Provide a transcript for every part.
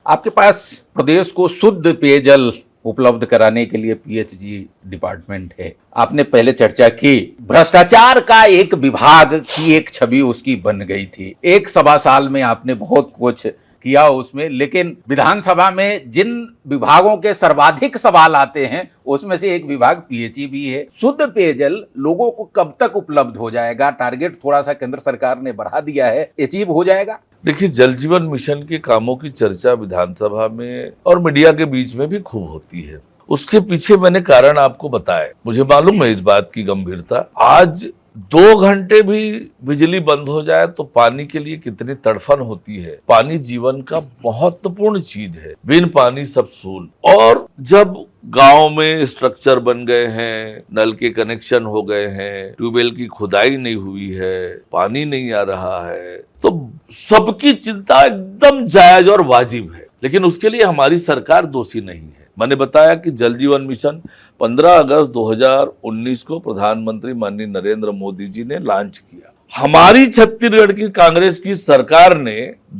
आपके पास प्रदेश को शुद्ध पेयजल उपलब्ध कराने के लिए पीएचई डिपार्टमेंट है। आपने पहले चर्चा की, भ्रष्टाचार का एक विभाग की एक छवि उसकी बन गई थी। एक सवा साल में आपने बहुत कुछ किया उसमें, लेकिन विधानसभा में जिन विभागों के सर्वाधिक सवाल आते हैं उसमें से एक विभाग पीएचई भी है। शुद्ध पेयजल लोगों को कब तक उपलब्ध हो जाएगा? टारगेट थोड़ा सा केंद्र सरकार ने बढ़ा दिया है, अचीव हो जाएगा? देखिए, जल जीवन मिशन के कामों की चर्चा विधानसभा में और मीडिया के बीच में भी खूब होती है। उसके पीछे मैंने कारण आपको बताए। मुझे मालूम है इस बात की गंभीरता। आज 2 घंटे भी बिजली बंद हो जाए तो पानी के लिए कितनी तड़फन होती है। पानी जीवन का महत्वपूर्ण चीज है, बिन पानी सब सूल। और जब गांव में स्ट्रक्चर बन गए हैं, नल के कनेक्शन हो गए हैं, ट्यूबवेल की खुदाई नहीं हुई है, पानी नहीं आ रहा है, तो सबकी चिंता एकदम जायज और वाजिब है। लेकिन उसके लिए हमारी सरकार दोषी नहीं है। मैंने बताया कि जल जीवन मिशन 15 अगस्त 2019 को प्रधानमंत्री माननीय नरेंद्र मोदी जी ने लॉन्च किया। हमारी छत्तीसगढ़ की कांग्रेस की सरकार ने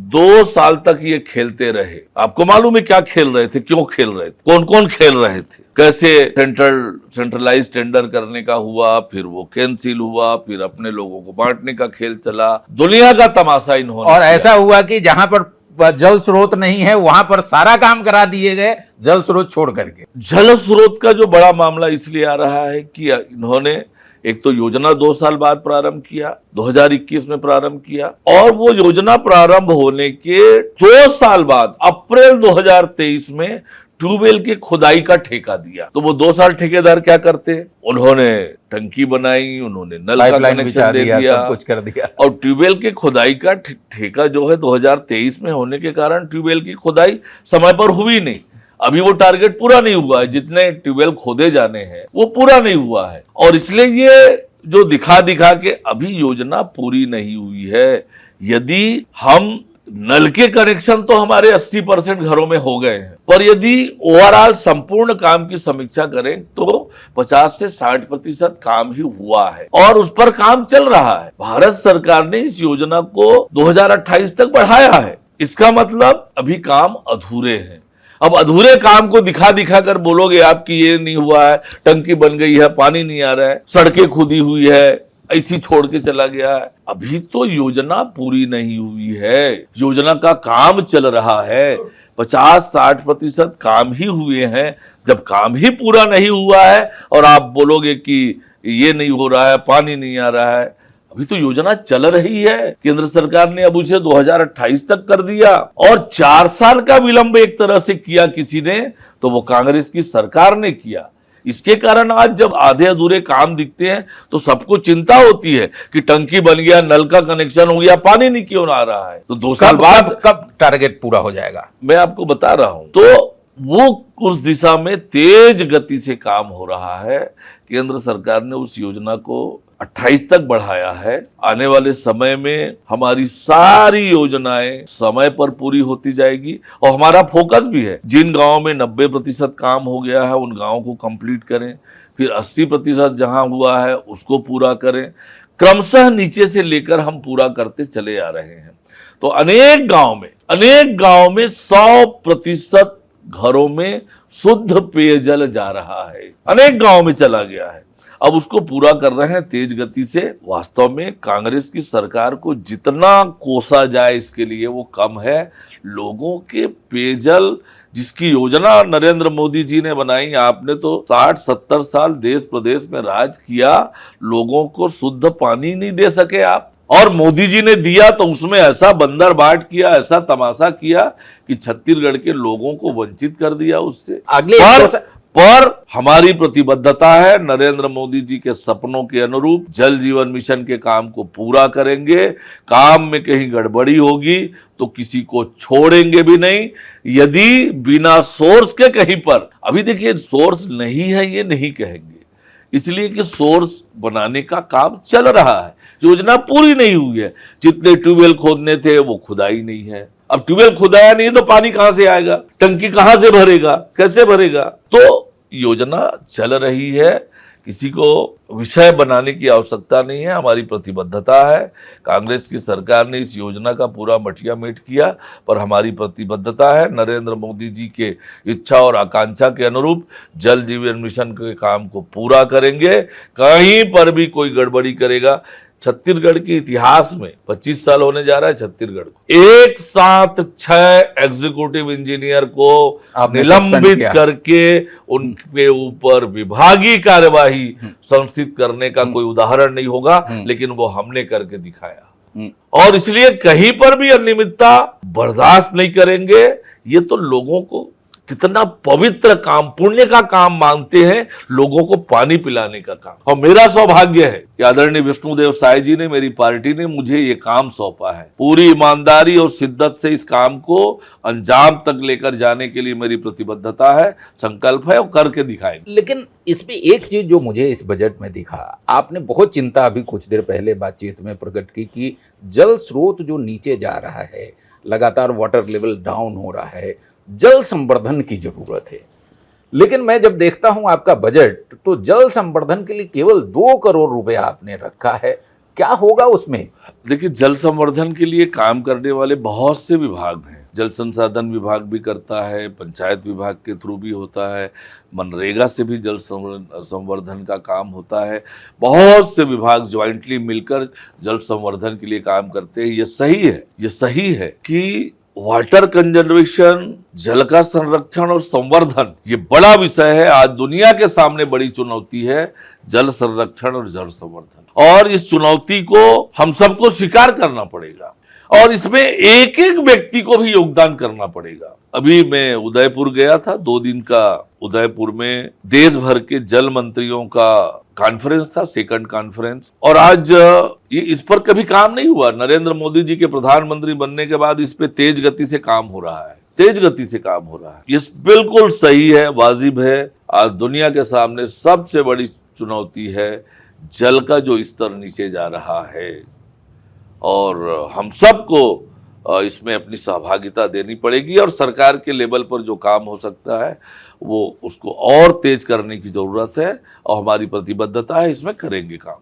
2 साल तक ये खेलते रहे। आपको मालूम है क्या खेल रहे थे, क्यों खेल रहे थे, कौन कौन खेल रहे थे, कैसे सेंट्रलाइज टेंडर करने का हुआ, फिर वो कैंसिल हुआ, फिर अपने लोगों को बांटने का खेल चला। दुनिया का तमाशा इन्होंने और ऐसा हुआ कि जहां पर जल स्रोत नहीं है वहां पर सारा काम करा दिए गए, जल स्रोत छोड़ करके। जल स्रोत का जो बड़ा मामला इसलिए आ रहा है कि इन्होंने एक तो योजना 2 साल बाद प्रारंभ किया, 2021 में प्रारंभ किया, और वो योजना प्रारंभ होने के 2 साल बाद अप्रैल 2023 में ट्यूबवेल की खुदाई का ठेका दिया। तो वो 2 साल ठेकेदार क्या करते, उन्होंने टंकी बनाई, उन्होंने नल का कनेक्शन दे दिया, सब कुछ कर दिया। और ट्यूबवेल की खुदाई का ठेका जो है 2023 में होने के कारण ट्यूबवेल की खुदाई समय पर हुई नहीं। अभी वो टारगेट पूरा नहीं हुआ है, जितने ट्यूबवेल खोदे जाने हैं वो पूरा नहीं हुआ है। और इसलिए ये जो दिखा दिखा के अभी योजना पूरी नहीं हुई है। यदि हम नल के कनेक्शन तो हमारे 80% घरों में हो गए हैं, पर यदि ओवरऑल संपूर्ण काम की समीक्षा करें तो 50 से 60% काम ही हुआ है और उस पर काम चल रहा है। भारत सरकार ने इस योजना को 2028 तक बढ़ाया है। इसका मतलब अभी काम अधूरे हैं। अब अधूरे काम को दिखा दिखा कर बोलोगे आप कि ये नहीं हुआ है, टंकी बन गई है, पानी नहीं आ रहा है, सड़कें खुदी हुई है, ऐसी छोड़ के चला गया है। अभी तो योजना पूरी नहीं हुई है, योजना का काम चल रहा है। 50-60% काम ही हुए हैं। जब काम ही पूरा नहीं हुआ है और आप बोलोगे कि ये नहीं हो रहा है, पानी नहीं आ रहा है, अभी तो योजना चल रही है। केंद्र सरकार ने अब उसे 2028 तक कर दिया और 4 साल का विलंब एक तरह से किया किसी ने, तो वो कांग्रेस की सरकार ने किया। इसके कारण आज जब आधे अधूरे काम दिखते हैं तो सबको चिंता होती है कि टंकी बन गया, नल का कनेक्शन हो गया, पानी नहीं क्यों आ रहा है। तो 2 साल बाद कब टारगेट पूरा हो जाएगा? मैं आपको बता रहा हूं। तो वो उस दिशा में तेज गति से काम हो रहा है। केंद्र सरकार ने उस योजना को 28 तक बढ़ाया है। आने वाले समय में हमारी सारी योजनाएं समय पर पूरी होती जाएगी और हमारा फोकस भी है, जिन गांवों में 90% काम हो गया है उन गांवों को कंप्लीट करें, फिर 80% जहां हुआ है उसको पूरा करें। क्रमशः नीचे से लेकर हम पूरा करते चले आ रहे हैं। तो अनेक गांव में 100% घरों में शुद्ध पेयजल जा रहा है, अनेक गांवों में चला गया है। अब उसको पूरा कर रहे हैं तेज गति से। वास्तव में कांग्रेस की सरकार को जितना कोसा जाए इसके लिए वो कम है। लोगों के पेयजल जिसकी योजना नरेंद्र मोदी जी ने बनाई, आपने तो 60-70 साल देश प्रदेश में राज किया, लोगों को शुद्ध पानी नहीं दे सके आप। और मोदी जी ने दिया तो उसमें ऐसा बंदर बाट किया, ऐसा तमाशा किया कि छत्तीसगढ़ के लोगों को वंचित कर दिया उससे। पर हमारी प्रतिबद्धता है, नरेंद्र मोदी जी के सपनों के अनुरूप जल जीवन मिशन के काम को पूरा करेंगे। काम में कहीं गड़बड़ी होगी तो किसी को छोड़ेंगे भी नहीं। यदि बिना सोर्स के कहीं पर, अभी देखिए सोर्स नहीं है ये नहीं कहेंगे, इसलिए कि सोर्स बनाने का काम चल रहा है, योजना पूरी नहीं हुई है। जितने ट्यूबवेल खोदने थे वो खुदाई नहीं है। अब ट्यूबवेल खुदाया नहीं तो पानी कहां से आएगा, टंकी कहां से भरेगा, कैसे भरेगा। तो योजना चल रही है किसी को विषय बनाने की आवश्यकता नहीं है। हमारी प्रतिबद्धता है। कांग्रेस की सरकार ने इस योजना का पूरा मटिया मेट किया, पर हमारी प्रतिबद्धता है नरेंद्र मोदी जी के इच्छा और आकांक्षा के अनुरूप जल जीवन मिशन के काम को पूरा करेंगे। कहीं पर भी कोई गड़बड़ी करेगा, छत्तीसगढ़ के इतिहास में 25 साल होने जा रहा है छत्तीसगढ़ को, एक साथ 6 एग्जीक्यूटिव इंजीनियर को आपने सस्पेंड निलंबित किया। करके उनके ऊपर विभागीय कार्यवाही संस्थित करने का कोई उदाहरण नहीं होगा, लेकिन वो हमने करके दिखाया। और इसलिए कहीं पर भी अनियमितता बर्दाश्त नहीं करेंगे। ये तो लोगों को कितना पवित्र काम, पुण्य का काम मानते हैं, लोगों को पानी पिलाने का काम। और मेरा सौभाग्य है कि आदरणीय विष्णुदेव साय जी ने, मेरी पार्टी ने मुझे ये काम सौंपा है। पूरी ईमानदारी और शिद्दत से इस काम को अंजाम तक लेकर जाने के लिए मेरी प्रतिबद्धता है, संकल्प है और करके दिखाएंगे। लेकिन इसमें एक चीज जो मुझे इस बजट में दिखा, आपने बहुत चिंता अभी कुछ देर पहले बातचीत में प्रकट की कि जल स्रोत जो नीचे जा रहा है, लगातार वाटर लेवल डाउन हो रहा है, जल संवर्धन की जरूरत है। लेकिन मैं जब देखता हूं आपका बजट, तो जल संवर्धन के लिए केवल 2 करोड़ रुपए आपने रखा है। क्या होगा उसमें? देखिए, जल संवर्धन के लिए काम करने वाले बहुत से विभाग हैं। जल संसाधन विभाग भी करता है, पंचायत विभाग के थ्रू भी होता है, मनरेगा से भी जल संवर्धन का काम होता है। बहुत से विभाग ज्वाइंटली मिलकर जल संवर्धन के लिए काम करते हैं। ये सही है कि वाटर कंजर्वेशन, जल का संरक्षण और संवर्धन ये बड़ा विषय है। आज दुनिया के सामने बड़ी चुनौती है जल संरक्षण और जल संवर्धन, और इस चुनौती को हम सबको स्वीकार करना पड़ेगा और इसमें एक एक व्यक्ति को भी योगदान करना पड़ेगा। अभी मैं उदयपुर गया था, 2 दिन का उदयपुर में देश भर के जल मंत्रियों का कॉन्फ्रेंस था, सेकंड कॉन्फ्रेंस। और आज ये इस पर कभी काम नहीं हुआ। नरेंद्र मोदी जी के प्रधानमंत्री बनने के बाद इस पे तेज गति से काम हो रहा है, ये बिल्कुल सही है, वाजिब है। आज दुनिया के सामने सबसे बड़ी चुनौती है जल का जो स्तर नीचे जा रहा है, और हम सबको इसमें अपनी सहभागिता देनी पड़ेगी। और सरकार के लेवल पर जो काम हो सकता है वो उसको और तेज करने की जरूरत है, और हमारी प्रतिबद्धता है, इसमें करेंगे काम।